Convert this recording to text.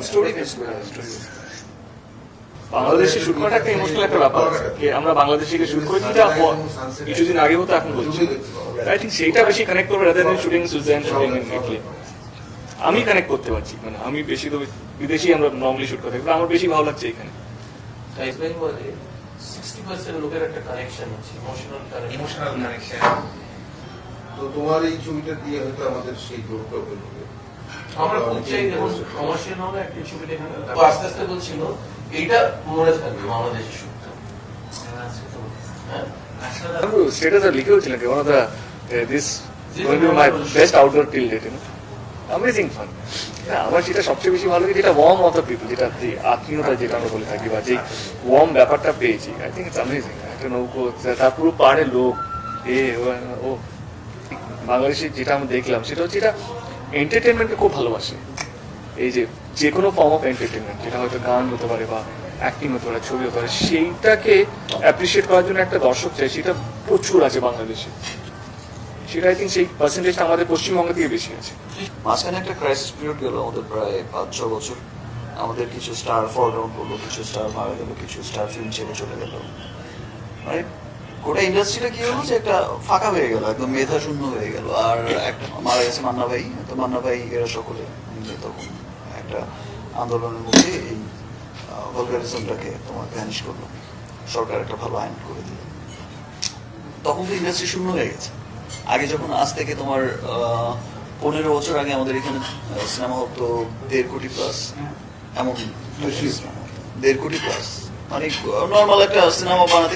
Story base বাংলাদেশে shoot করাটা একটা ইমোশনাল একটা ব্যাপার। আমরা বাংলাদেশে শুট করেছি যা কিছুদিন আগে হতো এখন বলছি, আই থিঙ্ক সেইটা বেশি কানেক্ট করবে rather than shooting Switzerland, shooting in Italy. আমি কানেক্ট করতে পারছি, মানে আমি বেশি তো বিদেশি আমরা নর্মালি শুট করতে, আমার বেশি ভালো লাগছে এখানে। টাইপ বেঙ্গলে 60% লোকের একটা কানেকশন আছে, ইমোশনাল কানেকশন। তো তোমার এই ছবিটা দিয়ে হয়তো আমাদের সেই গ্রুপটা বেরোবে। আমরা খুব চাই যেমন কমার্শিয়াল হবে একটা ছবি দেখে আস্তে আস্তে বলছিল এইটা মনে থাকবে বাংলাদেশের শুটটা। স্টেটাস আর লিখেও ছিলেন one of the this going to be my best outdoor till date, you know, amazing fun. আমার যেটা সবচেয়ে বেশি ভালো লাগে, যেটা ওয়ার্ম অফ দ্য পিপল, যেটা আত্মীয়তা যেটা আমরা বলে থাকি, বা যে ওয়ার্ম ব্যাপারটা পেয়েছি, আই থিঙ্ক ইটস অ্যামেজিং। একটা নৌকো, তার পুরো পাহাড়ের লোক, ও বাংলাদেশে যেটা আমরা দেখলাম সেটা হচ্ছে এটা এন্টারটেনমেন্টকে খুব ভালোবাসে। এই যে কোনো ফর্ম অফ এন্টারটেনমেন্ট, যেটা হয়তো গান হতে পারে বা অ্যাক্টিং হতে পারে, ছবি হতে পারে, সেইটাকে অ্যাপ্রিসিয়েট করার জন্য একটা দর্শক চাই, সেটা প্রচুর আছে বাংলাদেশে। সেটা আই থিঙ্ক সেই পার্সেন্টেজটা আমাদের পশ্চিমবঙ্গ থেকে বেশি আছে। মাঝখানে একটা ক্রাইসিস পিরিয়ড গেল আমাদের প্রায় 5-6 বছর। আমাদের কিছু স্টার ফল ডাউন করলো, কিছু স্টার মারা গেল, কিছু স্টার ফিল্ম ছেড়ে চলে গেল। মানে গোটা ইন্ডাস্ট্রিটা কি হলো যে একটা ফাঁকা হয়ে গেল, একদম মেধা শূন্য হয়ে গেল। আর একটা মারা গেছে মান্না ভাই, তো মান্না ভাই এরা সকলে তখন একটা আন্দোলনের মধ্যে এই ভলগারিজমটাকে তোমার ভ্যানিশ করলো, সরকার একটা ভালো আইন করে দিল। তখন তো ইন্ডাস্ট্রি শূন্য হয়ে গেছে। আগে যখন আজ থেকে তোমার 15 বছর আগে আমাদের এখানে সিনেমা হতো 1.5 কোটি প্লাস, এমন 1.5 কোটি প্লাস, মানে নর্মাল একটা সিনেমা বানাতে